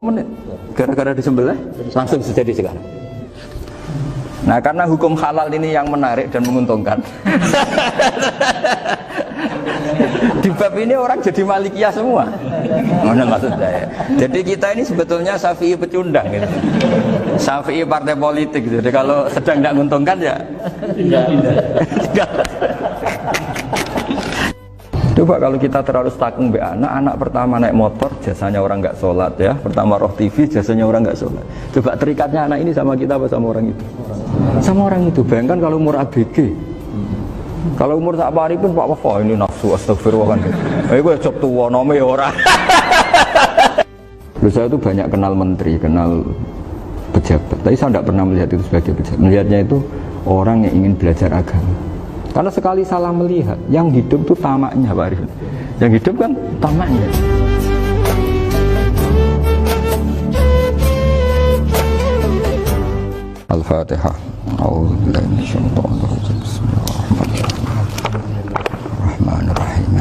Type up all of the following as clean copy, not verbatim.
menit gara-gara disembelih langsung jadi sekarang. Nah, karena hukum halal ini yang menarik dan menguntungkan. Di bab ini orang jadi Malikiyah semua. Mana maksud saya? Jadi kita ini sebetulnya Syafi'i pecundang gitu. Syafi'i partai politik. Jadi kalau sedang tidak menguntungkan ya tidak. Coba kalau kita terlalu stakung be anak pertama naik motor jasanya orang nggak sholat ya, pertama roh TV jasanya orang nggak sholat. Coba terikatnya anak ini sama kita apa sama orang itu? Sama orang itu. Bayangkan kalau umur ABG, kalau umur tak pari pun Pak Wafa ini nafsu astagfirullah kan. Gue cop tua nome orang. Saya itu banyak kenal menteri, kenal pejabat, tapi saya tidak pernah melihat itu sebagai pejabat. Melihatnya itu orang yang ingin belajar agama. Karena sekali salah melihat, yang hidup itu tamaknya Pak Arif. Yang hidup kan tamaknya. Al-Fatihah. A'udzubillahi minasyaitonir rajim. Bismillahirrahmanirrahim.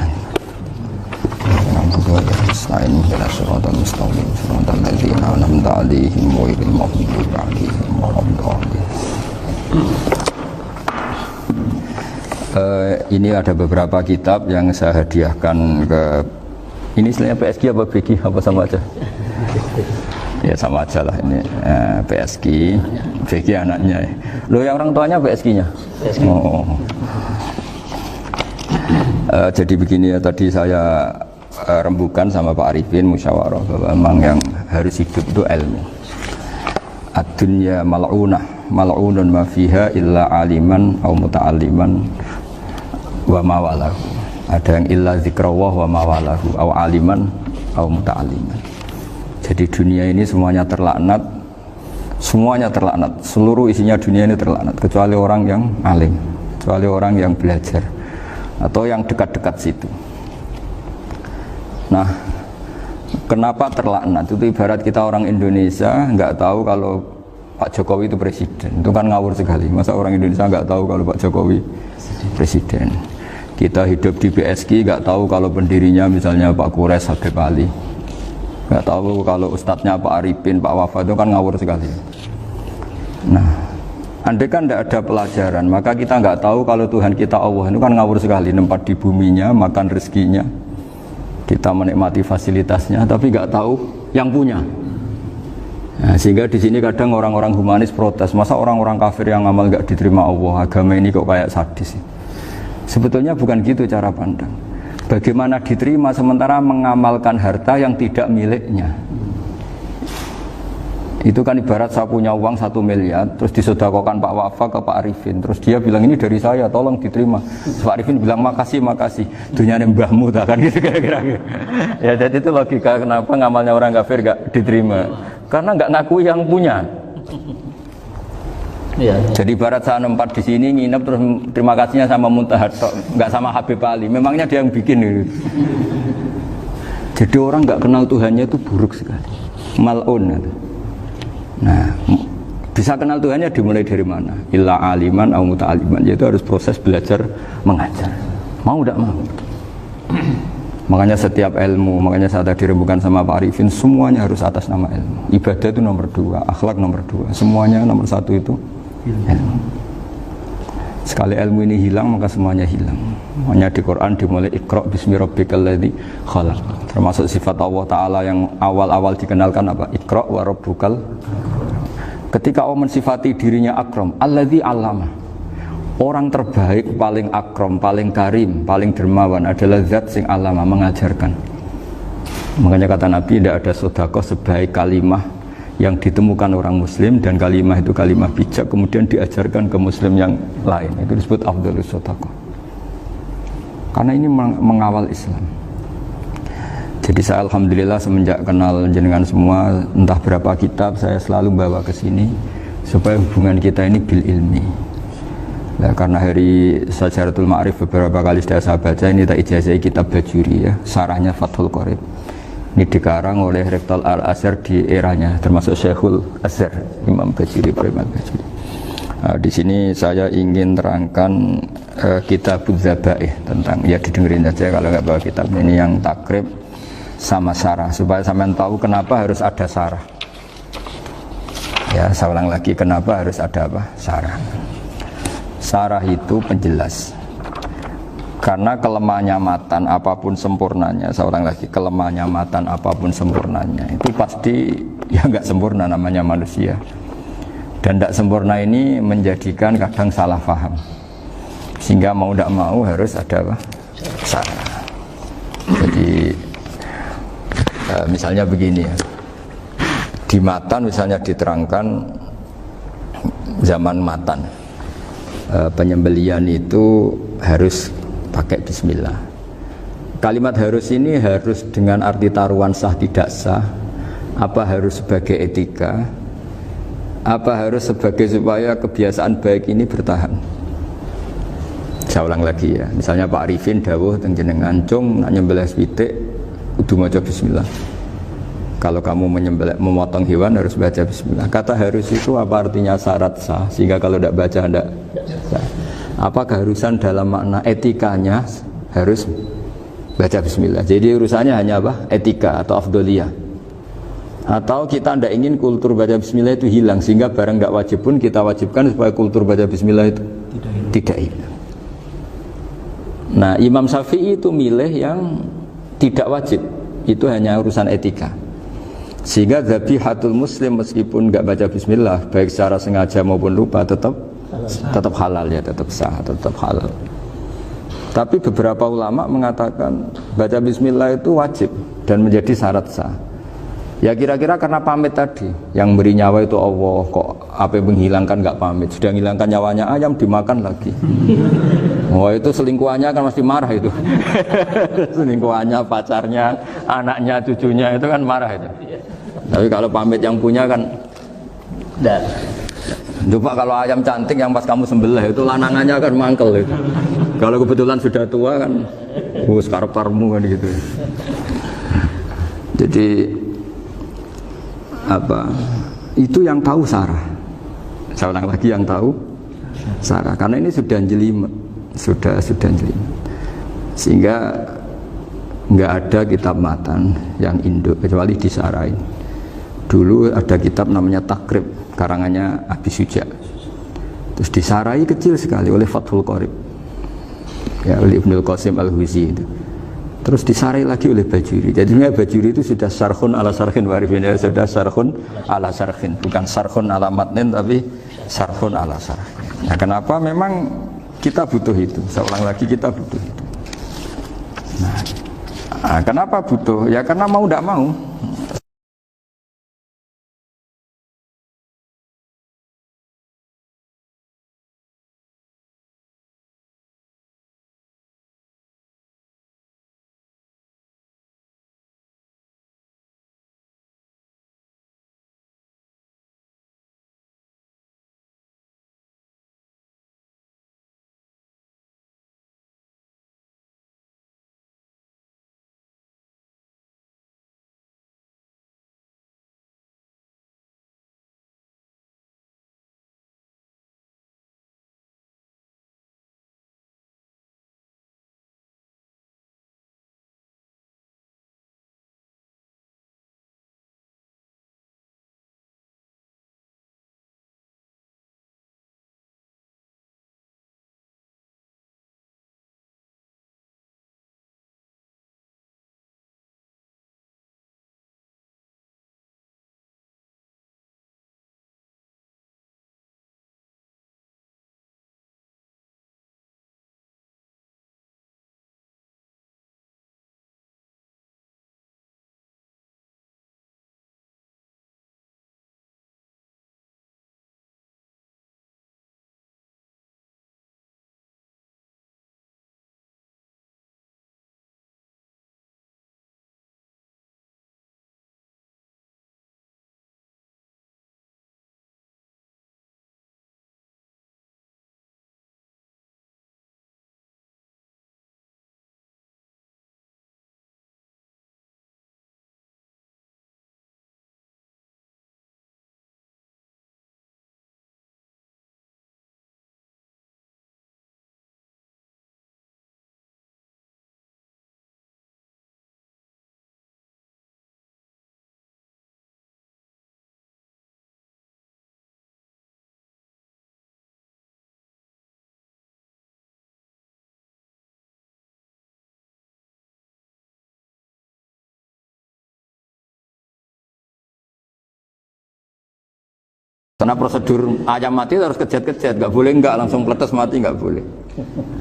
Alhamdulillah nasta'in ihdinas siratal mustaqim siratal ladzina an'amta 'alaihim ghairil maghdubi 'alaihim waladdallin. Ini ada beberapa kitab yang saya hadiahkan ke ini istilahnya PSG apa BG apa sama aja? Ya sama aja lah ini PSG, BG anaknya. Loh yang orang tuanya PSG-nya? Oh. Jadi begini ya, tadi saya rembukan sama Pak Arifin musyawarah bahwa memang yang harus hidup itu ilmu. Ad-dunya mal'unah, mal'unun ma fiha illa aliman au muta'alliman wa mawalahu. Ada yang illa zikrawah wa mawalahu au aliman au muta'alliman. Jadi dunia ini semuanya terlaknat, seluruh isinya dunia ini terlaknat kecuali orang yang alim, kecuali orang yang belajar atau yang dekat-dekat situ. Nah, kenapa terlaknat? Itu ibarat kita orang Indonesia nggak tahu kalau Pak Jokowi itu presiden, itu kan ngawur sekali. Masa orang Indonesia nggak tahu kalau Pak Jokowi presiden? Kita hidup di PSG nggak tahu kalau pendirinya misalnya Pak Kures Habib Ali, nggak tahu kalau ustadznya Pak Arifin, Pak Wafa, itu kan ngawur sekali. Nah, andai kan tidak ada pelajaran, maka kita nggak tahu kalau Tuhan kita Allah, itu kan ngawur sekali. Nempat di buminya, makan rezekinya, kita menikmati fasilitasnya, tapi nggak tahu yang punya. Nah, sehingga di sini kadang orang-orang humanis protes, masa orang-orang kafir yang amal nggak diterima Allah, agama ini kok kayak sadis. Sebetulnya bukan gitu cara pandang. Bagaimana diterima sementara mengamalkan harta yang tidak miliknya? Itu kan ibarat saya punya uang 1 miliar, terus disedekahkan Pak Wafa ke Pak Arifin, terus dia bilang ini dari saya, tolong diterima. Pak Arifin bilang makasih, dunyanya mbahmu, tak kan gitu kira-kira. Ya jadi itu logika kenapa ngamalnya orang kafir gak diterima, karena nggak ngakui yang punya. Ya. Jadi ibarat saya nempat di sini nginep terus terima kasihnya sama Muntaha, nggak sama Habib Ali. Memangnya dia yang bikin itu. Jadi orang nggak kenal Tuhannya itu buruk sekali, mal'un. Nah, bisa kenal Tuhannya dimulai dari mana? Illa aliman au muta'alliman, yaitu harus proses belajar mengajar. Mau tidak mau. Makanya setiap ilmu, makanya saya tadi rembukan sama Pak Arifin, semuanya harus atas nama ilmu. Ibadah itu nomor 2, akhlak nomor 2, semuanya nomor 1 itu ilmu. Sekali ilmu ini hilang, maka semuanya hilang. Makanya di Quran dimulai Iqra' bismi rabbikal ladzi khalaq. Termasuk sifat Allah Ta'ala yang awal-awal dikenalkan apa? Iqra' wa rabbukal. Ketika Allah mensifati dirinya akram, alladzi 'allama. Orang terbaik, paling akram, paling karim, paling dermawan adalah zat sing 'allama, mengajarkan. Makanya kata Nabi, tidak ada sedekah sebaik kalimah yang ditemukan orang muslim, dan kalimah itu kalimah bijak kemudian diajarkan ke muslim yang lain. Itu disebut afdhalus sedekah. Karena ini mengawal Islam. Jadi saya alhamdulillah semenjak kenal jenengan semua, entah berapa kitab saya selalu bawa ke sini supaya hubungan kita ini bil ilmi. Nah, karena hari Syajaratul Ma'arif beberapa kali sudah saya baca, ini tak ijazahi kitab Bajuri ya, sarahnya Fathul Qorib. Ini dikarang oleh Rektor Al-Azhar di eranya, termasuk Syekhul Azhar, Imam Bajuri, Ibrahim Al-Bajuri. Nah, di sini saya ingin terangkan Kitabuz Zabaih, tentang, ya didengerin aja kalau nggak bawa kitab. Ini yang takrib sama sarah, supaya sampean tahu kenapa harus ada sarah. Ya, saya ulang lagi, kenapa harus ada apa? Sarah. Sarah itu penjelas. Karena kelemahannya matan apapun sempurnanya, saya ulang lagi, kelemahannya matan apapun sempurnanya itu pasti ya nggak sempurna, namanya manusia. Dan tidak sempurna ini menjadikan kadang salah paham, sehingga mau tidak mau harus ada apa? Sarah. Jadi misalnya begini ya, di matan misalnya diterangkan zaman matan, penyembelian itu harus pakai bismillah. Kalimat harus ini harus dengan arti taruhan sah tidak sah, apa harus sebagai etika, apa harus sebagai supaya kebiasaan baik ini bertahan. Saya ulang lagi ya, misalnya Pak Arifin dawuh teng jenengan cung nak nyembelih pitik kudu maca bismillah. Kalau kamu memotong hewan harus baca bismillah. Kata harus itu apa artinya syarat sah, sehingga kalau tidak baca tidak sah. Apa keharusan dalam makna etikanya harus baca bismillah. Jadi urusannya hanya apa? Etika atau afdoliyah. Atau kita tidak ingin kultur baca bismillah itu hilang, sehingga barang tidak wajib pun kita wajibkan supaya kultur baca bismillah itu tidak hilang. Nah, Imam Syafi'i itu milih yang tidak wajib, itu hanya urusan etika. Sehingga dhabihatul muslim meskipun nggak baca bismillah, baik secara sengaja maupun lupa tetap halal ya, tetap sah, tetap halal. Tapi beberapa ulama mengatakan baca bismillah itu wajib dan menjadi syarat sah. Ya kira-kira karena pamit tadi, yang beri nyawa itu Allah, kok apa yang menghilangkan nggak pamit, sudah menghilangkan nyawanya ayam dimakan lagi. Oh itu selingkuhannya kan mesti marah itu. Selingkuhannya, pacarnya, anaknya, cucunya itu kan marah itu. Tapi kalau pamit yang punya kan coba kalau ayam cantik yang pas kamu sembelih itu lanangannya kan mangkel itu. Kalau kebetulan sudah tua kan karep-karepmu kan gitu. Jadi apa? Itu yang tahu Sarah. Saya ulang lagi, yang tahu Sarah. Karena ini sudah jelimet, sudah jelimet. Sehingga nggak ada kitab matan yang induk kecuali di Sarah ini. Dulu ada kitab namanya Takrib, karangannya Abi Suja. Terus disarai kecil sekali oleh Fathul Qorib, ya, oleh Ibnul Qasim Al-Huzi itu. Terus disarai lagi oleh Bajuri. Jadi Bajuri itu sudah sarhun ala sarhin warifin, ya, sudah sarhun ala sarhin, bukan sarhun ala matnin tapi sarhun ala sarhin. Nah, kenapa memang kita butuh itu? Saya ulang lagi, kita butuh itu. Nah, kenapa butuh? Ya karena mau tidak mau. Karena prosedur ayam mati harus kejet-kejet, nggak boleh nggak langsung peletes mati, nggak boleh.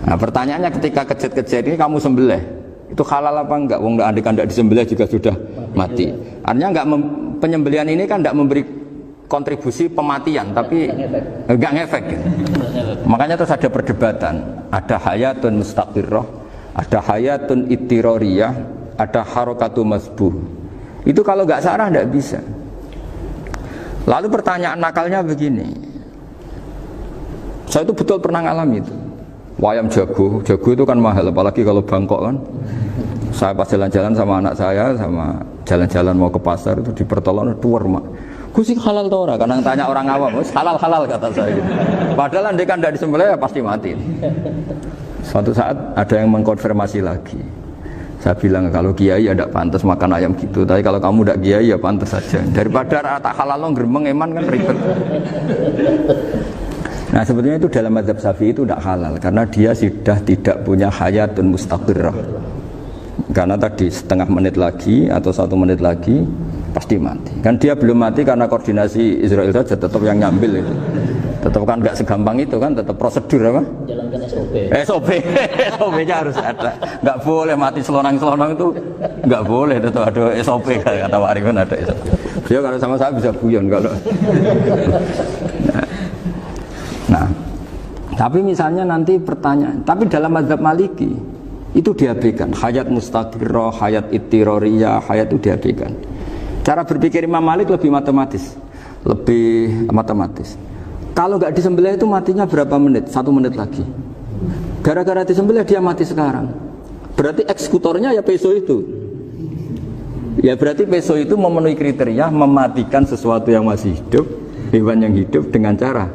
Nah pertanyaannya ketika kejet-kejet ini kamu sembelih, itu halal apa enggak? Wong andai kan tidak disembelih juga sudah mati. Artinya penyembelihan ini kan tidak memberi kontribusi pematian, tapi enggak ngefek. Gitu. Makanya terus ada perdebatan, ada hayatun mustaqirrah, ada hayatun ittiroriyah, ada harokatu masbuh. Itu kalau nggak sarah tidak bisa. Lalu pertanyaan nakalnya begini, saya itu betul pernah ngalami itu. Wayam jago itu kan mahal, apalagi kalau Bangkok kan. Saya pas jalan-jalan sama anak saya, sama jalan-jalan mau ke pasar itu di pertolongan tuwer mak. Gue sih halal tau ora, karena tanya orang awam, halal kata saya gitu. Padahal andai kan tidak disembelih ya pasti mati. Suatu saat ada yang mengkonfirmasi lagi. Saya bilang kalau kiai ya tidak pantas makan ayam gitu, tapi kalau kamu tidak kiai ya pantas saja. Daripada tak halal lo geremeng eman kan ribet. Nah sebetulnya itu dalam mazhab Syafi'i itu tidak halal karena dia sudah tidak punya hayatun mustaqirrah. Karena tadi setengah menit lagi atau 1 menit lagi pasti mati. Kan dia belum mati karena koordinasi Israel saja, tetap yang nyambil itu. Tetap kan nggak segampang itu kan, tetap prosedur apa? Jalankan SOP. SOP-nya harus ada. Nggak boleh mati selonang-selonang itu, nggak boleh. Tetap ada SOP kata Pak Arifin ada SOP. Dia kalau sama saya bisa guyon kalau. Nah, tapi misalnya nanti pertanyaan, tapi dalam mazhab Maliki itu diabaikan. Hayat mustaqirrah, hayat ittiroriyah, hayat itu diabaikan. Cara berpikir Imam Malik lebih matematis. Kalau nggak disembelih itu matinya berapa menit? 1 menit lagi. Gara-gara disembelih dia mati sekarang. Berarti eksekutornya ya peso itu. Ya berarti peso itu memenuhi kriteria mematikan sesuatu yang masih hidup, hewan yang hidup dengan cara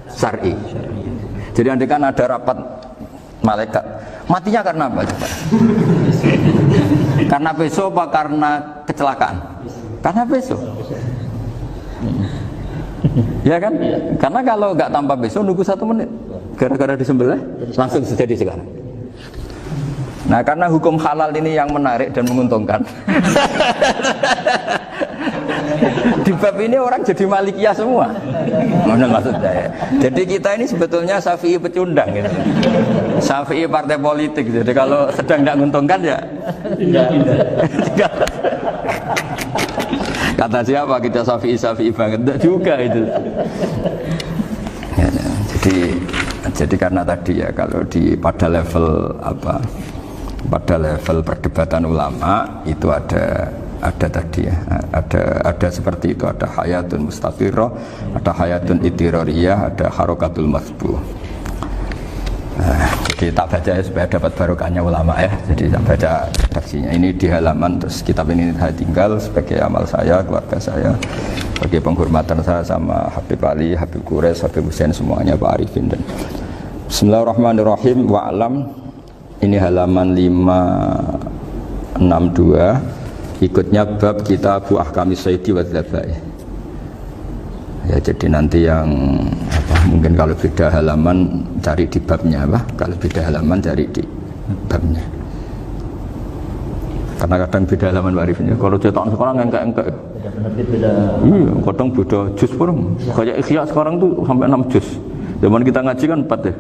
syar'i. Jadi andai kan ada rapat malaikat, matinya karena apa coba? Karena peso apa karena kecelakaan? Karena peso. Ya kan? Karena kalau nggak tanpa besok nunggu 1 menit, gara-gara disembelih langsung terjadi sekarang. Nah karena hukum halal ini yang menarik dan menguntungkan. Di bab ini orang jadi Malikiyah semua. Mana maksud saya? Jadi kita ini sebetulnya Syafi'i pecundang gitu. Syafi'i partai politik. Jadi kalau sedang tidak menguntungkan ya tidak. Kata siapa kita Syafi'i banget? Tidak juga itu. Ya, jadi karena tadi ya kalau pada level apa? Pada level perdebatan ulama itu ada tadi ya, ada seperti itu, ada hayatun mustaqirrah, ada hayatun ittiroriyah, ada harokatul masbuh. Nah, jadi tak baca ya supaya dapat barokahnya ulama ya. Jadi tak baca redaksinya. Ini di halaman, terus kitab ini saya tinggal sebagai amal saya, keluarga saya, sebagai penghormatan saya sama Habib Ali, Habib Qures, Habib Hussein semuanya, Pak Arifin dan Bismillahirrahmanirrahim. Wa'lam, ini halaman 562. Ikutnya bab Kitabu Ahkamis Sayyidi wa Dzabaih. Ya jadi nanti yang apa, mungkin kalau beda halaman cari di babnya apa? Kalau beda halaman cari di babnya. Karena kadang beda halaman warifnya. Kalau cetakan sekarang engkak-engkak. Beda penerbit, beda. Iya, kadang beda juz pun. Kayak Ikhya sekarang tuh sampai 6 juz. Zaman kita ngaji kan 4 ya.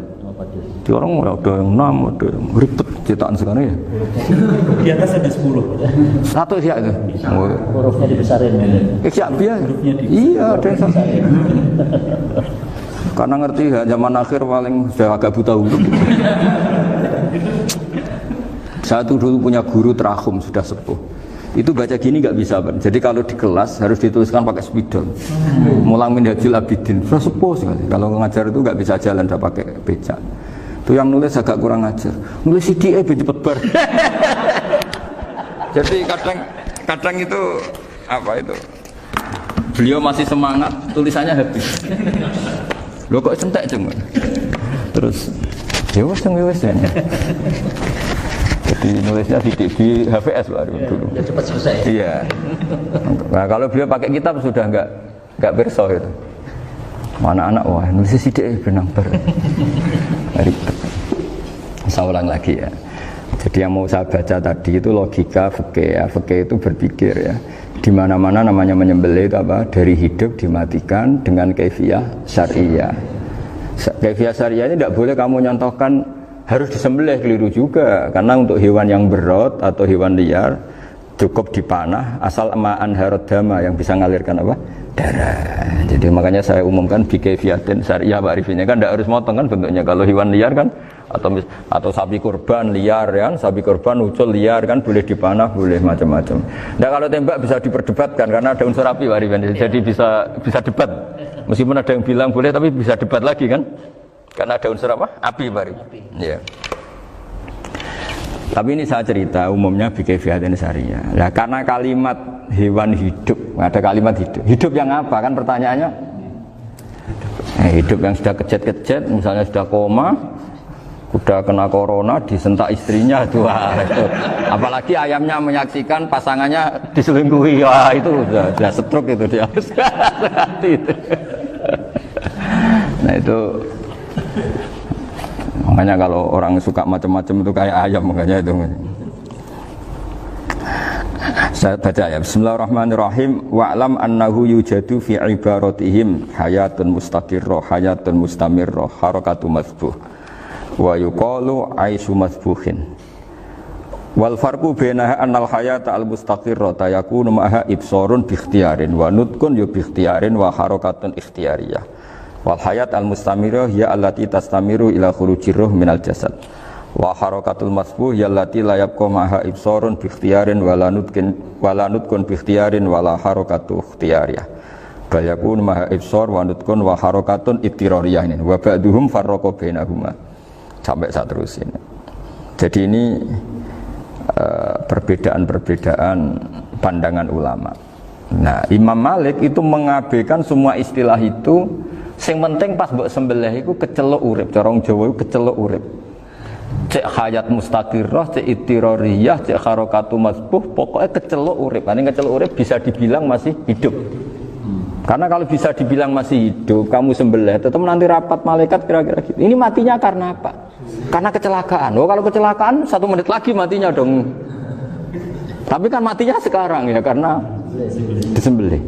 Di orang ada yang 6, ada yang ribet cetakan sekarang ya. Di atas ada 10. Satu Ikhya itu. Hurufnya dibesarin. Ikhya biar. Iya, ada yang sama. Karena ngerti ya, zaman akhir paling sudah agak buta huruf. Saya tuh dulu punya guru terakhum sudah sepuh. Itu baca gini nggak bisa, Pak. Jadi kalau di kelas harus dituliskan pakai spidol. Mulang Minhajul Abidin, sudah sepuh sekali. Kalau ngajar itu nggak bisa jalan, udah pakai becak. Itu yang nulis agak kurang ajar. Nulis CDE cepet bar. Jadi kadang itu apa itu? Beliau masih semangat, tulisannya habis. Loh kok sentek cuma. Terus ya wes ya. Jadi nulisnya di HVS baru dulu. Ya cepat selesai. Iya. Nah kalau beliau pakai kitab sudah enggak berso itu. Mana anak wah nulisnya sidik benang ber. Ribet. Saya ulang lagi ya. Jadi yang mau saya baca tadi itu logika fikih ya. Fikih itu berpikir ya. Di mana-mana namanya menyembelih itu apa? Dari hidup dimatikan dengan kaifiyah syariah. Kaifiyah syariah ini tidak boleh kamu nyontohkan harus disembelih, keliru juga. Karena untuk hewan yang berat atau hewan liar cukup dipanah asal ma'an harod dama yang bisa mengalirkan apa? Darah. Jadi makanya saya umumkan bikaifiyatin syariah Pak Arifin, kan tidak harus motong kan bentuknya. Kalau hewan liar kan atau sapi kurban liar kan, sapi kurban ucul liar kan boleh dipanah, boleh macam-macam. Nah kalau tembak bisa diperdebatkan karena ada unsur api Pak Arifin, jadi bisa debat. Meskipun ada yang bilang boleh tapi bisa debat lagi kan, karena ada unsur apa? Api Pak Arifin. Ya. Tapi ini saya cerita umumnya bikaifiyatin syariah. Nah karena kalimat hewan hidup, ada kalimat hidup. Hidup yang apa kan pertanyaannya? Hidup yang sudah kejet-kejet, misalnya sudah koma, udah kena corona, disentak istrinya itu. Apalagi ayamnya menyaksikan pasangannya diselingkuhi, wah itu sudah stroke itu dia. Itu. Nah itu makanya kalau orang suka macam-macam itu kayak ayam, makanya itu. Saya baca ya. Bismillahirrahmanirrahim. Wa'lam annahu yujadu fi ibaratihim hayatun mustaqirrah, hayatun mustamirrah, harakatu masbuh. Wa yuqalu aisyu masbuhin. Wal farqu bainaha annal hayata al mustaqirrah yakunu ma'aha ibsarun bi ikhtiyarin wa nutqun bi ikhtiyarin wa harakatun ikhtiyariyah. Wal hayat al mustamirah ya allati tastamiru ila khurujir ruh minal jasad. Wa harakatul masbuh ya allati la yabqa ma'aha ibsarun bi ikhtiyarin wala nutqun bi ikhtiyarin wala harakatu ikhtiyariyah. Bal yakunu ma'aha ibsar wa nutqun wa harakatun ittirariyah ini. Wa ba'duhum farraqa bainahuma. Sampai saat terus ini. Jadi ini perbedaan-perbedaan pandangan ulama. Nah, Imam Malik itu mengabaikan semua istilah itu. Sing penting pas mbok sembelih iku kecelok urip, cara wong Jawa iku kecelok urip. Cek hayat mustaqirrah, cek ittirariyah, cek harakatu masbuh, pokoknya kecelok urip. Ane kecelok urip bisa dibilang masih hidup. Karena kalau bisa dibilang masih hidup, kamu sembelih, tetap nanti rapat malaikat kira-kira gitu. Ini matinya karena apa? Karena kecelakaan. Oh kalau kecelakaan 1 menit lagi matinya dong. Tapi kan matinya sekarang ya karena disembelih.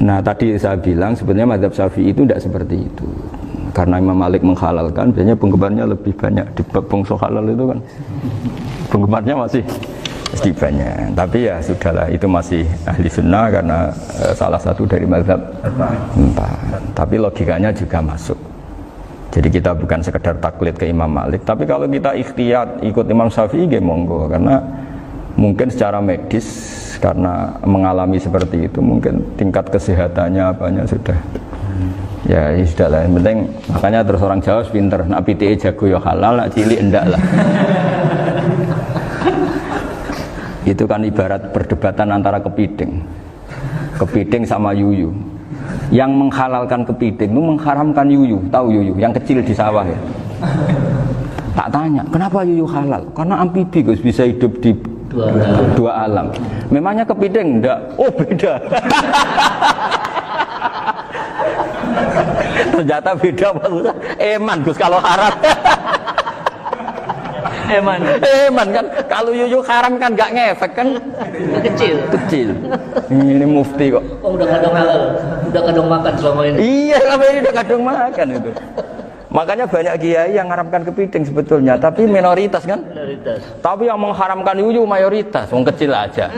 Nah tadi saya bilang sebenarnya mazhab Syafi'i itu tidak seperti itu. Karena Imam Malik menghalalkan, biasanya penggemarnya lebih banyak. Di bab bongso halal itu kan penggemarnya masih banyak. Tapi ya sudahlah, itu masih ahli sunnah karena salah satu dari mazhab 4. Tapi logikanya juga masuk. Jadi kita bukan sekedar taklid ke Imam Malik, tapi kalau kita ikhtiyat ikut Imam Syafi'i ya monggo, karena mungkin secara medis karena mengalami seperti itu mungkin tingkat kesehatannya apanya sudah ya sudah lah, yang penting makanya terus orang Jawa pinter, nak PTE jago ya halal, nak cilik enggak lah. Itu kan ibarat perdebatan antara kepiting sama yuyu. Yang menghalalkan kepiting itu mengharamkan yuyu, tahu yuyu yang kecil di sawah ya. Tak tanya kenapa yuyu halal, karena amfibi Gus, bisa hidup di dua alam. Memangnya kepiting enggak? Oh beda. Ternyata beda maksudnya. Eman Gus kalau haram. Eman kan kalau yuyu haram kan enggak ngefek kan. Kecil. Ini mufti kok. Oh udah kadang halal. Udah kadang makan selama ini. Iya selama ini udah kadang makan itu. Makanya banyak kiai yang mengharamkan kepiting sebetulnya, tapi minoritas kan? Minoritas. Tapi yang mengharamkan yuyu mayoritas, wong kecil aja.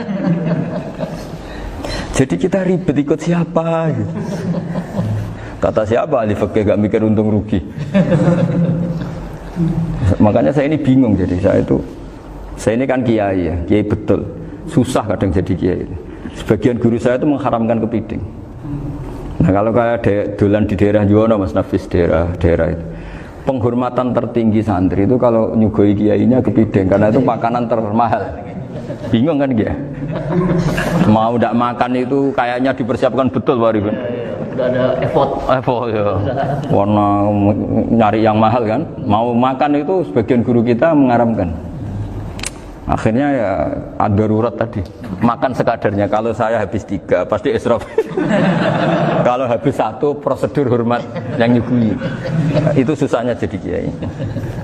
Jadi kita ribet ikut siapa? Gitu. Kata siapa ahli fikih gak mikir untung rugi. Makanya saya ini bingung, jadi saya ini kan kiai ya, kiai betul. Susah kadang jadi kiai. Sebagian guru saya itu mengharamkan kepiting. Nah kalau kayak dolan di daerah Juwono Mas Nafis daerah itu, penghormatan tertinggi santri itu kalau nyugoi kiainya kepiting karena itu makanan termahal. Bingung kan dia? Mau tidak makan itu kayaknya dipersiapkan betul Pak Arifin. Udah ada effort ya. Warna nyari yang mahal kan. Mau makan itu sebagian guru kita mengharamkan. Akhirnya ya darurat tadi. Makan sekadarnya. Kalau saya habis 3 pasti israf. Kalau habis 1 prosedur hormat yang nyugui. Itu susahnya jadi kiai.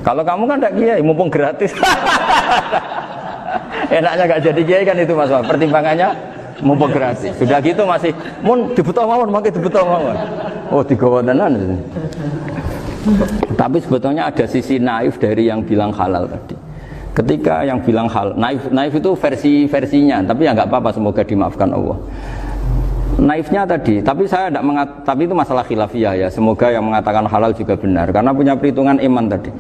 Kalau kamu kan tidak kiai, mumpung gratis. Enaknya gak jadi kiai kan itu Mas. Pertimbangannya mumpung gratis. Sudah gitu masih mun dibutuh mawon, makai dibutuh mawon. Oh, digawa tenan. Tapi sebetulnya ada sisi naif dari yang bilang halal tadi. Ketika yang bilang halal, naif itu versinya, tapi ya nggak apa-apa, semoga dimaafkan Allah. Naifnya tadi, tapi saya tidak tapi itu masalah khilafiyah ya. Semoga yang mengatakan halal juga benar, karena punya perhitungan iman tadi.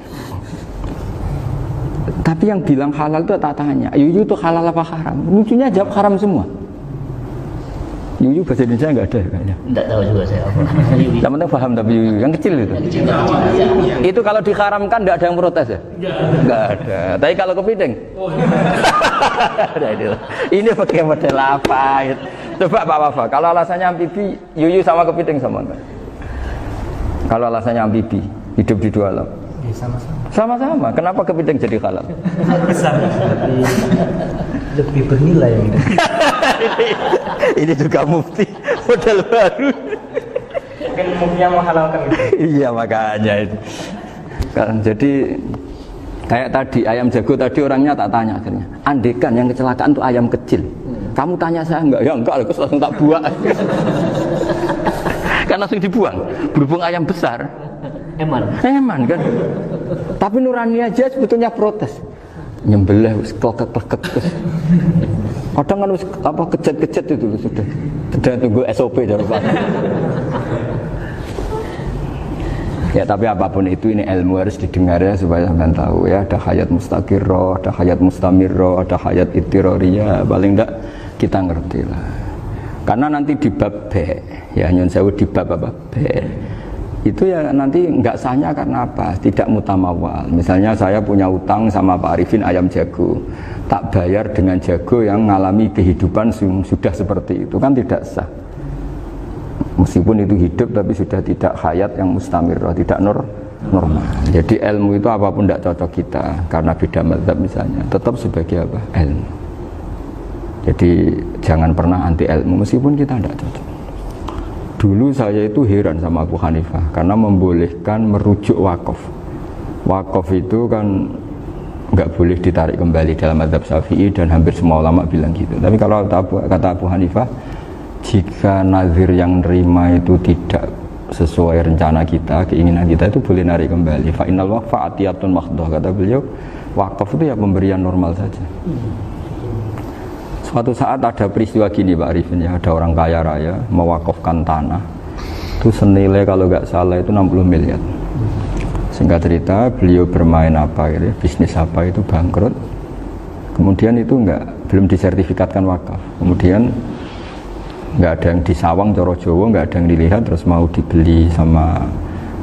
Tapi yang bilang halal itu tak tanya, Yuyu itu halal apa haram? Lucunya jawab haram semua. Yuyu bahasa Indonesia nggak ada kayaknya. Tidak tahu juga saya apa. Yang penting paham tapi Yuyu yang kecil itu. Itu kalau diharamkan nggak ada yang protes ya? Nggak ada. Tapi kalau kepiting, ini pakai model apa? Coba Pak Wafa, kalau alasannya amfibi, Yuyu sama kepiting sama enggak? Kalau alasannya amfibi, hidup di dua alam. Sama-sama. Sama-sama. Kenapa kepiting jadi halal? Besar, lebih bernilai. Ini juga mufti model baru. Mungkin muftinya menghalalkan itu. Iya makanya itu. Kan jadi kayak tadi ayam jago tadi orangnya tak tanya akhirnya. Andekan yang kecelakaan itu ayam kecil. Kamu tanya saya enggak? Ya enggak, aku langsung tak buang. Kan langsung dibuang. Berhubung ayam besar. Eman kan. Tapi nurani aja sebetulnya protes. Nyembelih wis klekek-klekek terus. Kadang kan wis apa kejet-kejet itu sudah tunggu SOP dari Pak. Ya tapi apapun itu ini ilmu harus didengar ya supaya sampean tahu ya, ada hayat mustaqirrah, ada hayat mustamirrah, ada hayat ittirariyah, paling enggak kita ngerti lah. Karena nanti di bab B, ya nyun sewu di bab apa B. Itu ya nanti enggak sahnya karena apa? Tidak mutamawal. Misalnya saya punya utang sama Pak Arifin ayam jago, tak bayar dengan jago yang mengalami kehidupan sudah seperti itu, kan tidak sah. Meskipun itu hidup tapi sudah tidak hayat yang mustamirrah, tidak normal. Jadi ilmu itu apapun tidak cocok kita karena beda mazhab misalnya, tetap sebagai apa? Ilmu. Jadi jangan pernah anti ilmu meskipun kita tidak cocok. Dulu saya itu heran sama Abu Hanifah karena membolehkan merujuk wakaf. Wakaf itu kan nggak boleh ditarik kembali dalam mazhab Syafi'i dan hampir semua ulama bilang gitu. Tapi kalau kata Abu Hanifah, jika nazir yang nerima itu tidak sesuai rencana kita, keinginan kita, itu boleh narik kembali. Fa innal waqfa atiyatun mahdhah, kata beliau. Wakaf itu ya pemberian normal saja. Suatu saat ada peristiwa gini Pak Arifin ya, ada orang kaya raya mewakafkan tanah itu senilai kalau nggak salah itu 60 miliar. Singkat cerita beliau bermain apa gitu, bisnis apa itu bangkrut. Kemudian itu belum disertifikatkan wakaf. Kemudian nggak ada yang disawang coro Jawa, nggak ada yang dilihat, terus mau dibeli sama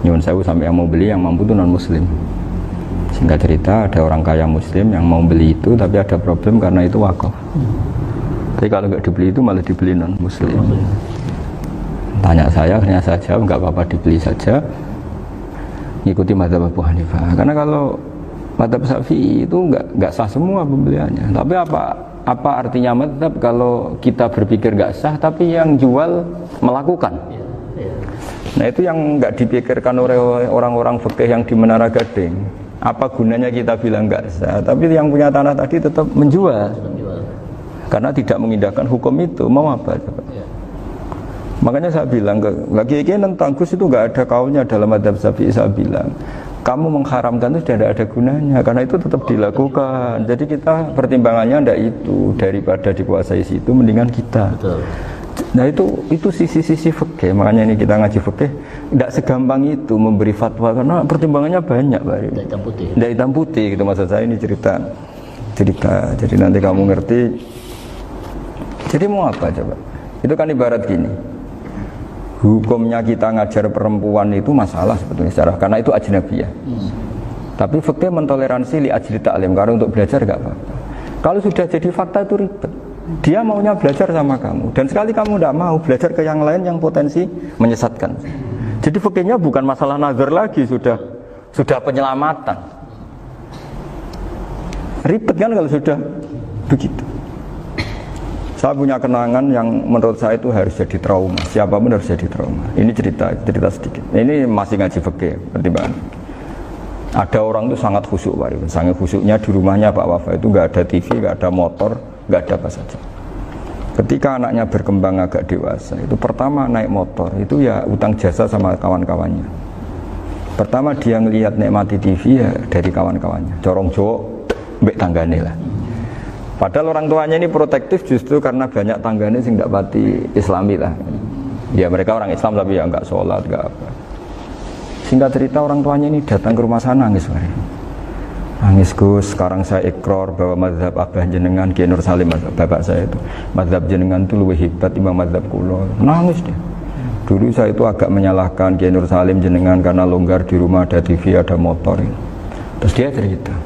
nyuwun sewu sampai yang mau beli yang mampu itu non muslim. Singkat cerita ada orang kaya muslim yang mau beli itu tapi ada problem karena itu wakaf. Tapi kalau nggak dibeli itu malah dibeli non muslim. Tanya saya, akhirnya saya jawab nggak apa-apa dibeli saja, ngikuti mazhab Abu Hanifah. Karena kalau mazhab Syafi'i itu nggak sah semua pembeliannya. Tapi apa artinya mazhab kalau kita berpikir nggak sah, tapi yang jual melakukan? Nah itu yang nggak dipikirkan oleh orang-orang fikih yang di Menara Gading. Apa gunanya kita bilang nggak sah, tapi yang punya tanah tadi tetap menjual. Karena tidak mengindahkan hukum itu, mau apa coba? Makanya saya bilang lagi tentang Gus itu nggak ada kaulnya dalam mazhab Syafi'i. Saya bilang kamu mengharamkan itu tidak ada gunanya karena itu tetap dilakukan. Jadi kita pertimbangannya ndak itu, daripada dikuasai situ mendingan kita. Betul. Nah itu sisi-sisi fikih. Makanya ini kita ngaji fikih tidak segampang itu memberi fatwa karena pertimbangannya banyak Pak. Tidak hitam putih. Tidak hitam putih gitu maksud saya, ini cerita. Jadi nanti kamu ngerti. Jadi mau apa coba? Itu kan ibarat gini. Hukumnya kita ngajar perempuan itu masalah sebetulnya secara karena itu ajnabiyah. Tapi fikih mentoleransi li ajli ta'lim karena untuk belajar enggak apa-apa. Kalau sudah jadi fakta itu ribet. Dia maunya belajar sama kamu dan sekali kamu tidak mau belajar ke yang lain yang potensi menyesatkan. Jadi fikihnya bukan masalah nazar lagi, sudah penyelamatan. Ribet kan kalau sudah begitu. Saya punya kenangan yang menurut saya itu harus jadi trauma. Siapapun harus jadi trauma. Ini cerita sedikit. Ini masih ngaji fikih pertimbangan. Ada orang itu sangat khusyuk, Pak Rifin. Sangat khusyuknya di rumahnya Pak Wafa itu nggak ada TV, nggak ada motor, nggak ada apa saja. Ketika anaknya berkembang agak dewasa, itu pertama naik motor, itu ya utang jasa sama kawan-kawannya. Pertama dia ngelihat nikmati TV ya dari kawan-kawannya. Corong Jawa, mbek tanggane lah. Padahal orang tuanya ini protektif justru karena banyak tanggane sing ndak pati Islami lah. Ya mereka orang Islam tapi ya nggak sholat, nggak apa. Singkat cerita orang tuanya ini datang ke rumah sana nangis, nangis Gus, sekarang saya ikrar bahwa mazhab abah jenengan Kiai Nur Salim, bapak saya itu mazhab jenengan itu lebih hebat timbang mazhab kula. Nangis dia. Dulu saya itu agak menyalahkan Kiai Nur Salim jenengan karena longgar di rumah ada TV, ada motor. Terus dia cerita.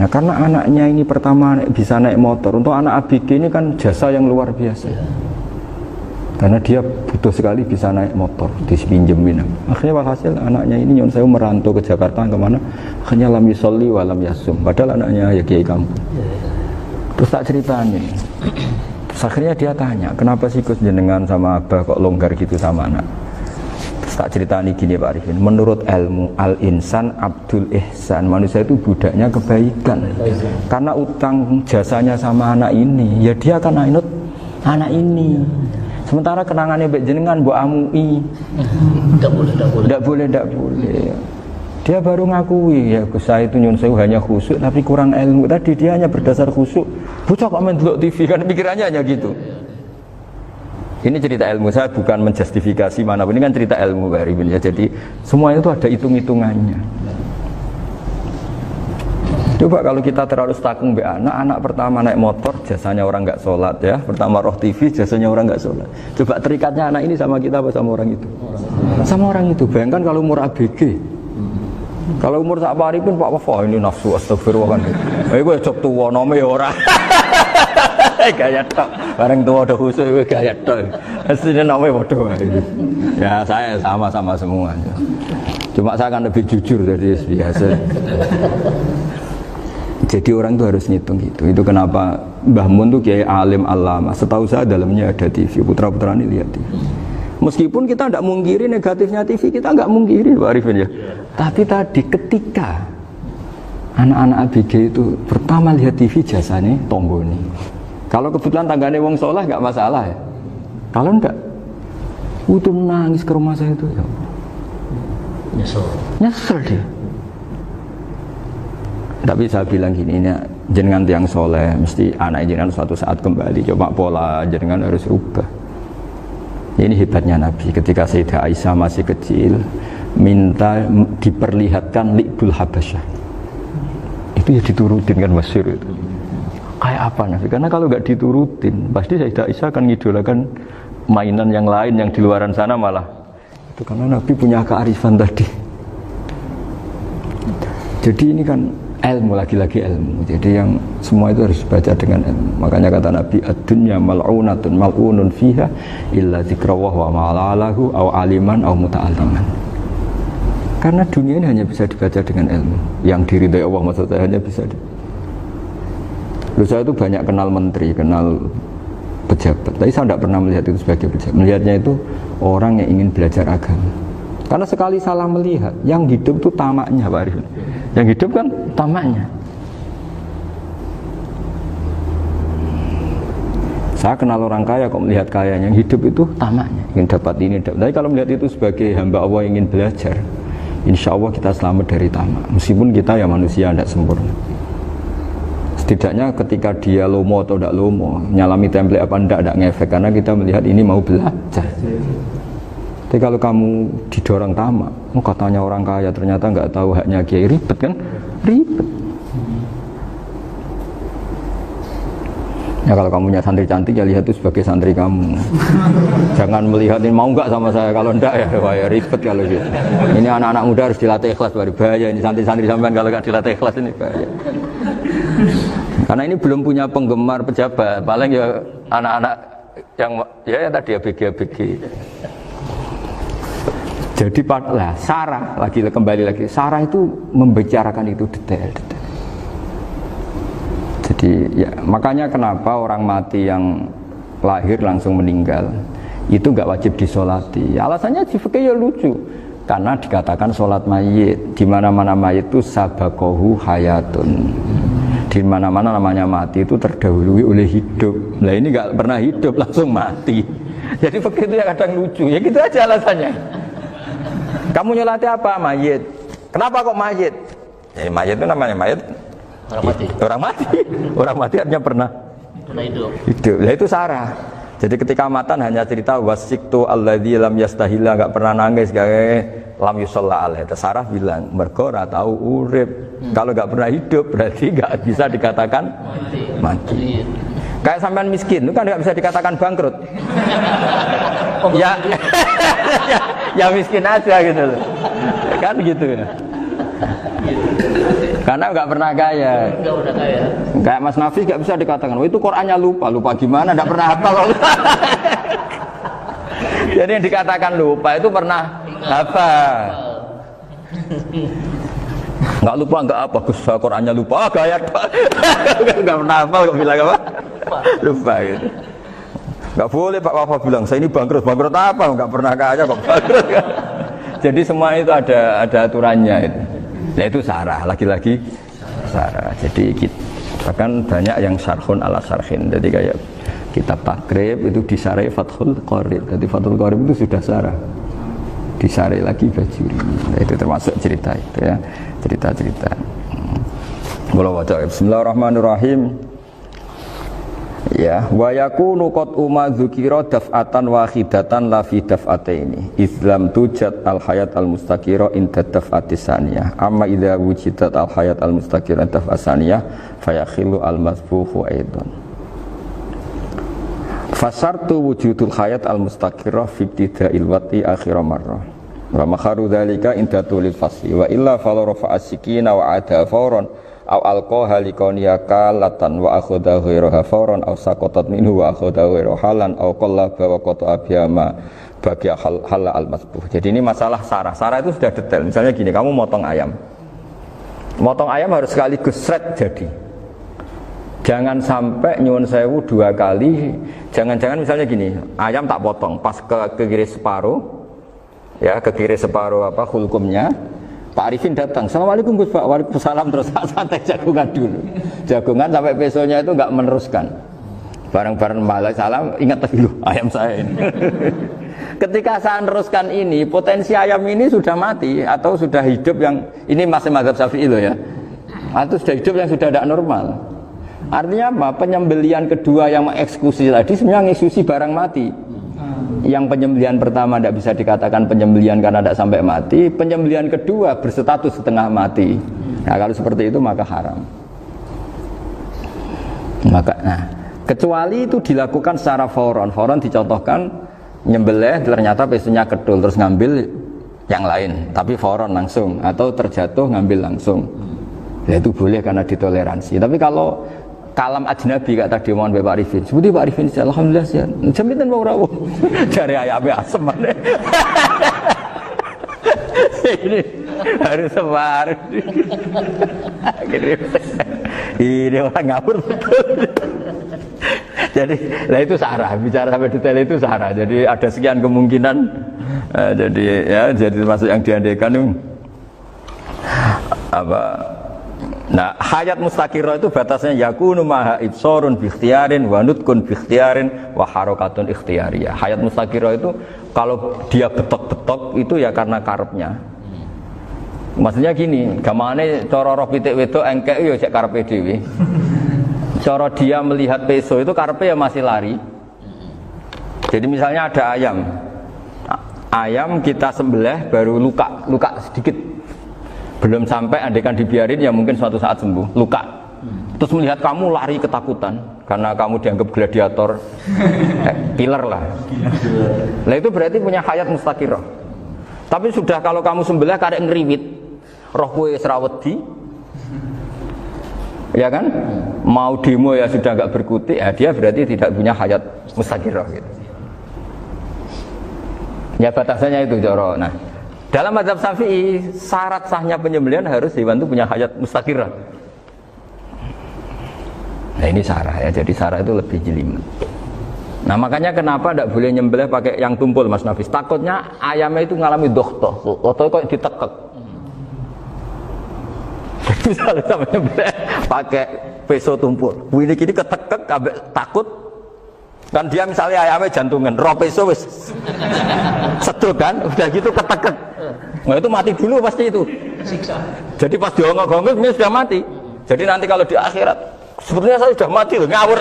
Nah karena anaknya ini pertama bisa naik motor, untuk anak ABG ini kan jasa yang luar biasa. Karena dia butuh sekali bisa naik motor, dipinjemin. Akhirnya walhasil anaknya ini nyon saya merantau ke Jakarta kemana? Akhirnya lam yusolli wa lam yasum. Padahal anaknya ya kiai kampung. Terus tak ceritanya. Terus akhirnya dia tanya, kenapa sih Gus jenengan sama abah kok longgar gitu sama anak? Terus tak ceritanya gini Pak Arifin. Menurut ilmu al-insan abdul ihsan, manusia itu budaknya kebaikan. Karena utang jasanya sama anak ini, ya dia akan ainut anak ini. Sementara kenangannya baik jenengan Bu amui. Tidak boleh. Dia baru ngakui ya saya itu nyun sewu hanya khusyuk tapi kurang ilmu. Tadi dia hanya berdasar khusyuk. Bocah kok main delok TV kan pikirannya hanya gitu. Ini cerita ilmu, saya bukan menjustifikasi manapun, ini kan cerita ilmu Pak Arifin ya. Jadi semuanya itu ada hitung-hitungannya. Coba kalau kita terlalu stakung be anak pertama naik motor jasanya orang nggak sholat ya, pertama roh TV jasanya orang nggak sholat. Coba terikatnya anak ini sama kita apa sama orang itu? Sama orang itu. Bayangkan kalau umur ABG, kalau umur sak pari pun Pak Wafa ini nafsu astagfirullah kan. Gue cop tua nome orang. Gaya tok, bareng tua udah khusus gue gaya tok. Aslinya nome bodoh. Ya saya sama semuanya. Cuma saya akan lebih jujur dari biasa. Jadi orang itu harus ngitung gitu. Itu kenapa Mbah Mun tuh kiai alim alama. Setahu saya dalamnya ada TV. Putra-putra ini lihat TV. Meskipun kita tidak mungkiri negatifnya TV, kita nggak mungkiri Pak Arifin ya. Tapi tadi ketika anak-anak ABG itu pertama lihat TV jasanya tonggoni. Kalau kebetulan tanggane wong soleh nggak masalah ya. Kalau enggak, itu nangis ke rumah saya itu ya. Nyesel dia. Tapi saya bilang gini, ini jenengan tiang soleh, mesti anak jenengan suatu saat kembali. Coba pola jenengan harus rubah. Ini hebatnya Nabi. Ketika Sayyidah Aisyah masih kecil, minta diperlihatkan Li'bul Habasyah. Itu ya diturutin kan masyhur itu. Kayak apa Nabi? Karena kalau nggak diturutin, pasti Sayyidah Aisyah akan ngidolakan mainan yang lain yang di luaran sana malah. Itu karena Nabi punya kearifan tadi. Jadi ini kan ilmu, lagi-lagi ilmu. Jadi yang semua itu harus dibaca dengan ilmu. Makanya kata Nabi, ad-dunya mal'unatun mal'unun fiha illa zikrawah wa ma'alalahu aw aliman aw muta'aliman. Karena dunia ini hanya bisa dibaca dengan ilmu. Yang diridai Allah maksudnya hanya bisa saya itu banyak kenal menteri, kenal pejabat. Tapi saya tidak pernah melihat itu sebagai pejabat. Melihatnya itu orang yang ingin belajar agama. Karena sekali salah melihat, yang hidup itu tamaknya Pak Arifin. Yang hidup kan tamaknya. Saya kenal orang kaya kok melihat kaya, yang hidup itu tamaknya, ingin dapat ini, dapat. Tapi kalau melihat itu sebagai hamba Allah yang ingin belajar, insya Allah kita selamat dari tamak. Meskipun kita ya manusia tidak sempurna. Setidaknya ketika dia lomo atau tidak lomo, nyalami template apa tidak ngefek, karena kita melihat ini mau belajar. Tapi kalau kamu didorong tamak, katanya orang kaya ternyata nggak tahu haknya kiai, ribet kan? Ribet. Ya kalau kamu punya santri cantik ya lihat itu sebagai santri kamu. Jangan melihat ini mau nggak sama saya, kalau enggak ya ribet kalau gitu. Ini anak-anak muda harus dilatih ikhlas, baru bahaya ini santri-santri sampean kalau nggak dilatih ikhlas ini bahaya. Karena ini belum punya penggemar pejabat, paling ya anak-anak yang ya tadi ABG. Jadi lah Sarah kembali lagi Sarah itu membicarakan itu detail. Jadi ya makanya kenapa orang mati yang lahir langsung meninggal itu nggak wajib disolati. Alasannya di fikih ya lucu. karena dikatakan sholat mayit. Di mana-mana mayit itu sabakohu hayatun. Di mana-mana namanya mati itu terdahului oleh hidup. Nah ini nggak pernah hidup langsung mati. Jadi begitu ya kadang lucu. Ya gitu aja alasannya. Kamu nyolati apa? Mayit. Kenapa kok mayit? Ya, mayit itu namanya mayit. Orang mati. Orang mati. Orang mati artinya pernah Hidup. hidup. Nah itu sarah. Jadi ketika matan hanya cerita wasiktu alladzi lam yastahila, enggak pernah nangis, lam yusalla alaihi. Sarah bilang mergo ora tahu urip. Kalau enggak pernah hidup berarti enggak bisa dikatakan mati. Kayak sampean miskin itu kan enggak bisa dikatakan bangkrut. Ya, ya miskin aja gitu loh. Kan gitu ya. Karena nggak pernah kaya. Nggak pernah kaya. Kayak Mas Nafis nggak bisa dikatakan, oh itu Qurannya lupa gimana? Nggak pernah hafal. Jadi yang dikatakan lupa itu pernah hafal. Nggak lupa nggak apa, Gus Qurannya lupa, gaya. Nggak pernah hafal kok bilang apa? Lupa gitu. Nggak boleh Pak Wafa bilang saya ini bangkrut apa? Nggak pernah kaya kok bangkrut. Jadi semua itu ada aturannya itu. Nah itu sarah, lagi-lagi sarah. Jadi bahkan banyak yang syarhun ala syarhin. Jadi kayak kitab takrib itu disarai Fathul Qorib. Jadi Fathul Qorib itu sudah sarah. Disarai lagi Bajuri. Nah, itu termasuk cerita itu ya. Cerita-cerita. Bismillahirrahmanirrahim. Ya, wa yakunu qad umma dzukira daf'atan wahidatan la fi daf'ataini. Islam tujad al hayat al mustaqira inda daf'atis saniyah. Amma idza wujidat al hayat al mustaqira daf'as saniyah fayakhilu al masbuhu aidan. Fasartu wujudul hayat al mustaqira fi ibtida'il wati akhir marrah. Wa makharu dzalika inda tulil fasli wa illa fala rafa'a sikina wa ada fawran aw alqaha liqaniyaka latan wa akhadha ghayraha fawran aw saqatat minhu wa akhadha ghayraha halan aw qallaba wa qata'a biyama bagi hal al masbuh. Jadi ini masalah sarah. Sarah itu sudah detail. Misalnya gini, kamu motong ayam. Motong ayam harus sekaligus sret jadi. Jangan sampai nyuwun sewu dua kali. Jangan-jangan misalnya gini, ayam tak potong pas ke kiri separuh. Ya, ke kiri separuh apa hulkumnya. Pak Arifin datang, Assalamualaikum Gus Pak, waalaikumsalam, terus santai jagungan dulu. Jagungan sampai besoknya itu enggak meneruskan. Bareng-bareng balik salam, ingat dulu ayam saya ini. Ketika saya meneruskan ini, potensi ayam ini sudah mati atau sudah hidup yang ini masih mazhab Syafi'i loh ya. Atau sudah hidup yang sudah tidak normal. Artinya apa? Penyembelian kedua yang mengeksekusi tadi sebenarnya mengeksekusi barang mati. Yang penyembelian pertama tidak bisa dikatakan penyembelian karena tidak sampai mati. Penyembelian kedua berstatus setengah mati. Nah kalau seperti itu maka haram. Kecuali itu dilakukan secara fauron. Fauron dicontohkan nyembelih ternyata pesunya kedul terus ngambil yang lain. Tapi fauron langsung atau terjatuh ngambil langsung. Ya itu boleh karena ditoleransi. Tapi kalau kalam ajnabi kata tadi mohon Pak Arifin. Seperti Pak Arifin, alhamdulillah sih. Jaminan mau rawuh. Dari ayamnya asem mana? Ini harus sebar. Ini orang ngawur betul. Jadi, lah itu sarah. Bicara sampai detail itu sarah. Jadi ada sekian kemungkinan. Jadi ya, jadi termasuk yang diandaikan itu apa? Nah, hayat mustaqirah itu batasnya yakunu maha ibsorun bi ikhtiyarin wa nutkun bi ikhtiyarin wa harakatun ikhtiyariyah. Hayat mustaqirah itu kalau dia betok-betok itu ya karena karepnya. Maksudnya gini, gamane cara roh pitik wedok engkek yo cek karepe dhewe. Cara dia melihat peso itu karepe ya masih lari. Jadi misalnya ada ayam. Ayam kita sembelih baru luka sedikit. Belum sampai andaikan dibiarin ya mungkin suatu saat sembuh, luka. Terus melihat kamu lari ketakutan karena kamu dianggap gladiator, killer lah. Nah itu berarti punya hayat mustaqirah. Tapi sudah kalau kamu sembelih karek ngeriwit, roh kowe serawedi, ya kan? Mau demo ya sudah enggak berkutik, ya dia berarti tidak punya hayat mustaqirah gitu. Ya batasannya itu Joro. Nah, dalam mazhab Syafi'i, syarat sahnya penyembelihan harus hewan itu punya hayat mustaqirah. Nah ini sarah ya, jadi sarah itu lebih jelimet. Nah makanya kenapa tidak boleh nyembelih pakai yang tumpul Mas Nafis? Takutnya ayamnya itu ngalami dohtoh, atau kok ditekek. Misalnya sama nyembelih pakai peso tumpul, ini kini ketekek, takut kan dia misalnya ayamnya jantungan, roh peso wis sedot kan, udah gitu ketekek. Nah itu mati dulu pasti itu. Jadi pas diongok-ongok ini sudah mati. Jadi nanti kalau di akhirat, sebenarnya saya sudah mati loh, ngawur.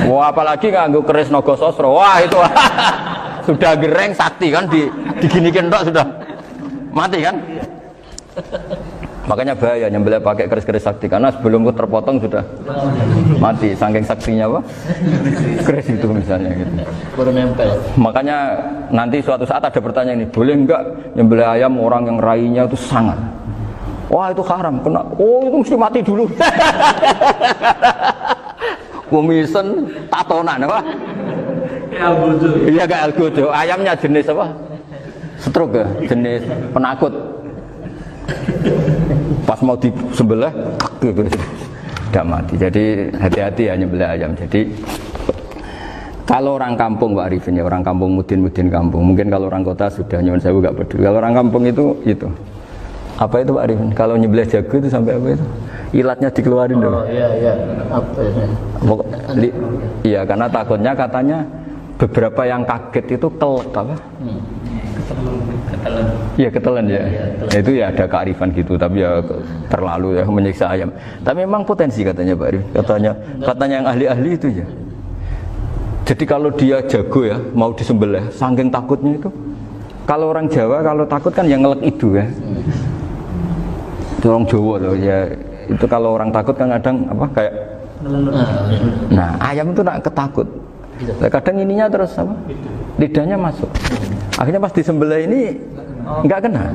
Wah apalagi nganggo keris naga sosro, wah itu sudah gereng sakti kan diginikin tok sudah mati kan. Makanya bahaya nyembelih pakai keris-keris sakti karena sebelum terpotong sudah mati saking saktinya apa keris itu misalnya gitu. Baru nempel. Makanya nanti suatu saat ada pertanyaan ini, boleh enggak nyembelih ayam orang yang rainya itu sangat? Wah itu haram, kena. Oh itu mesti mati dulu. Kumisen tatonan apa? Iya kayak algojo. Ayamnya jenis apa? Stroke ya, jenis penakut. Pas mau disembelih, tidak mati. Jadi hati-hati ya nyembelih ayam. Jadi kalau orang kampung Pak Arifin ya, orang kampung mudin kampung. Mungkin kalau orang kota sudah nyuwun sewu gak peduli. Kalau orang kampung itu apa itu Pak Arifin? Kalau nyembelih jago itu sampai apa itu? Ilatnya dikeluarin dulu. Oh iya. Apa ya? Iya karena takutnya katanya beberapa yang kaget itu kelek apa? Iya ketelan ya. Itu ya ada kearifan gitu tapi ya terlalu ya menyiksa ayam. Tapi memang potensi katanya Pak Arifin. Katanya yang ahli-ahli itu ya. Jadi kalau dia jago ya mau disembelih, saking takutnya itu. Kalau orang Jawa kalau takut kan yang ngelek itu ya. Itu orang Jawa loh ya. Itu kalau orang takut kan kadang apa kayak nah ayam itu nak ketakut kadang ininya terus apa lidahnya masuk akhirnya pas disembelih ini nggak kena.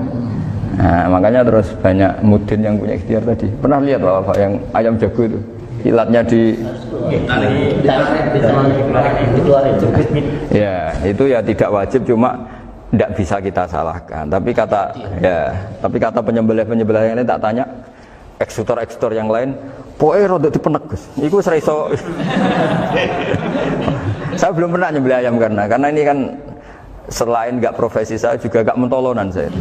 Nah makanya terus banyak mudin yang punya ikhtiar tadi. Pernah lihat Bapak yang ayam jago itu ilatnya ya itu ya tidak wajib cuma tidak bisa kita salahkan tapi kata penyembelih yang ini tak tanya eksekutor yang lain, pokoknya rodok dipenek Gus. Iku seraiso. Saya belum pernah nyembelih ayam karena ini kan selain nggak profesi saya juga nggak mentolonan saya.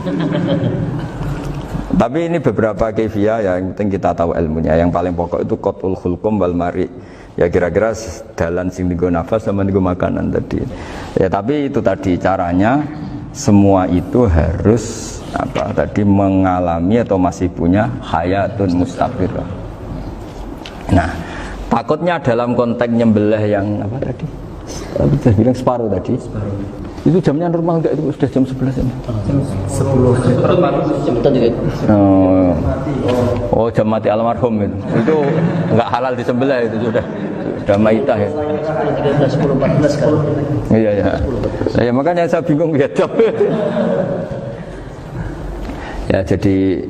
Tapi ini beberapa kefiah ya, yang penting kita tahu ilmunya. Yang paling pokok itu qatul khulqum wal mari. Ya kira-kira dalan sing nggo nafas sama nggo makanan tadi. Ya tapi itu tadi caranya semua itu harus mengalami atau masih punya hayatun mustaqirah. Nah, takutnya dalam konteks nyembelih yang apa tadi? Saya bilang separuh tadi. Itu jamnya normal enggak itu sudah jam 11 ya? Jam 10. Oh, jam mati almarhum itu. Itu enggak halal disembelih itu sudah maitah ya. 13, 10, 14 kan. Iya. Ya makanya saya bingung ya. Ya jadi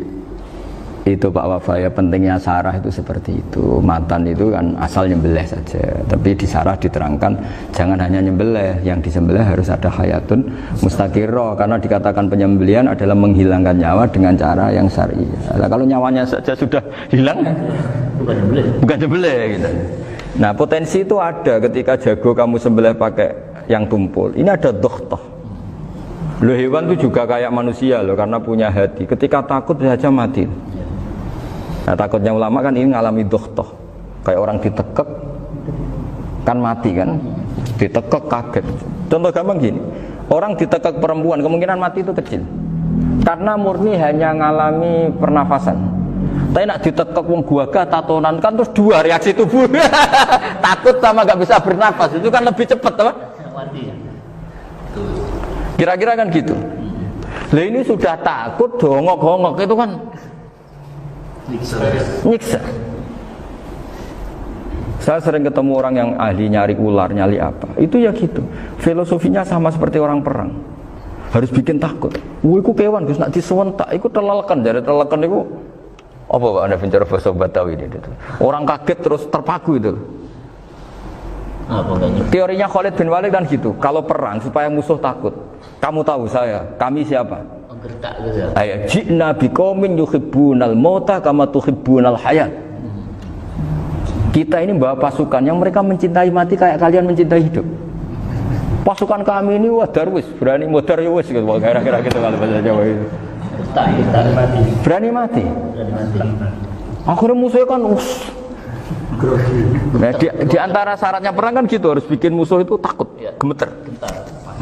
itu Pak Wafa ya pentingnya sarah itu seperti itu. Matan itu kan asal nyembelih saja. Tapi di sarah diterangkan jangan hanya nyembelih, yang disembelih harus ada hayatun mustaqirah karena dikatakan penyembelihan adalah menghilangkan nyawa dengan cara yang syar'i. Nah, kalau nyawanya saja sudah hilang bukan nyembelih gitu. Nah, potensi itu ada ketika jago kamu sembelih pakai yang tumpul. Ini ada dohtoh. Loh hewan itu juga kayak manusia loh karena punya hati. Ketika takut bisa aja mati. Nah takutnya ulama kan ini ngalami dohtoh. Kayak orang ditekek kan mati kan. Ditekek kaget. Contoh gampang gini. Orang ditekek perempuan kemungkinan mati itu kecil. Karena murni hanya ngalami pernafasan. Tapi nak ditekek wong guaga tatonan kan terus dua reaksi tubuh. Takut sama gak bisa bernafas. Itu kan lebih cepat apa? Mati ya. Kira-kira kan gitu. Lah ini sudah takut dongok-hongok itu kan nyiksa. Saya sering ketemu orang yang ahli nyari ular, nyari apa. Itu ya gitu. Filosofinya sama seperti orang perang. Harus bikin takut. Iku kewan Gus nak disewentak, iku telelekan, jare telelekan iku apa Pak Anda bicara bahasa Batawi itu. Orang kaget terus terpaku itu. Teorinya Khalid bin Walid kan gitu. Kalau perang supaya musuh takut. Kamu tahu kami siapa? Gertak gitu ya. Ayat ji'na biqaumin yuhibbunal mauta kama tuhibbunal hayat. Kita ini bawa pasukan yang mereka mencintai mati kayak kalian mencintai hidup. Pasukan kami ini wadar wis, berani modar ya wis gitu, kira-kira gitu kalau bahasa Jawa itu. Tak mati. Berani mati. Berani mati. Akhirnya musuhnya kan nah, di antara syaratnya perang kan gitu, harus bikin musuh itu takut, gemeter.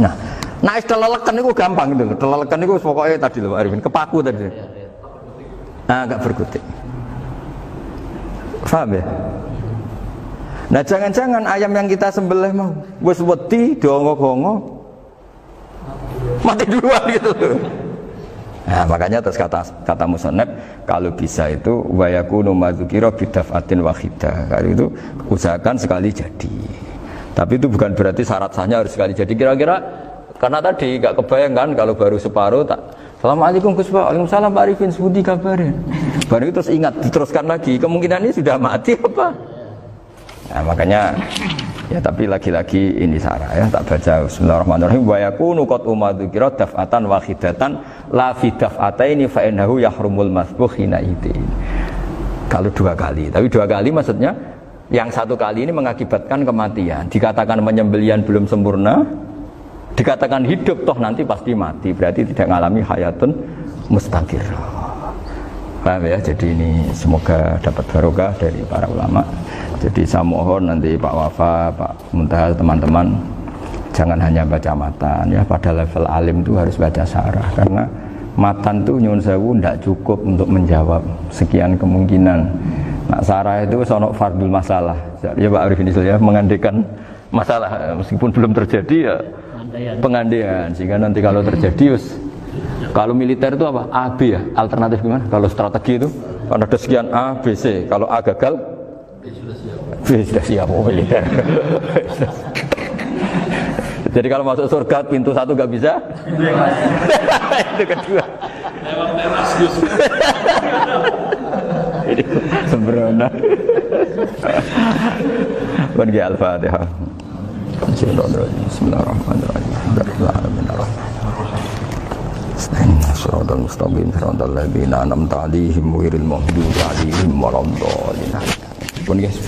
Nah telelekan itu gampang gitu. Telelekan itu pokoknya tadi loh Pak Arifin, kepaku tadi. Nah, agak berkutik. Paham ya? Nah, jangan-jangan ayam yang kita sembelih mau wis wedi dongok-dongok mati duluan gitu. Nah, makanya terus kata musannaf kalau bisa itu wa yakunu madzukira bidafatin wahidah. Kalau itu usahakan sekali jadi. Tapi itu bukan berarti syarat sahnya harus sekali jadi. Kira-kira karena tadi gak kebayang kan kalau baru separuh tak Assalamualaikum Gus Pak, waalaikumsalam Pak Arifin, sebuti kabarnya. Baru itu terus ingat, diteruskan lagi, kemungkinan ini sudah mati apa? Nah makanya, ya tapi lagi-lagi ini sarah ya, tak baca Bismillahirrahmanirrahim. Wa yakunu qad umadzukira daf'atan wahidatan la fi daf'ataini fa innahu yahrumul masbuh hina idin. Kalau 2 kali, tapi 2 kali maksudnya yang 1 kali ini mengakibatkan kematian. Dikatakan penyembelian belum sempurna, dikatakan hidup toh nanti pasti mati, berarti tidak mengalami hayatun mustaqir. Paham ya? Jadi ini semoga dapat barokah dari para ulama. Jadi saya mohon nanti Pak Wafa, Pak Muntaha, teman-teman jangan hanya baca matan ya, pada level alim itu harus baca syarah, karena matan itu nyuwun sewu tidak cukup untuk menjawab sekian kemungkinan. Nah syarah itu sono fardul masalah ya Pak Arifin ya, mengandaikan masalah meskipun belum terjadi ya pengandaian, sehingga nanti kalau terjadi kalau militer itu apa? A, B ya, alternatif gimana? Kalau strategi itu kan ada sekian A, B, C, kalau A gagal B sudah siap militer. Jadi kalau masuk surga pintu 1 gak bisa itu kedua ini sembrono. Bagi Al-Fatihah. Bismillahirrahmanirrahim. Shiratal mustaqim shiratal ladzina an'amta 'alaihim ghairil maghdubi 'alaihim waladdallin. Pun guys,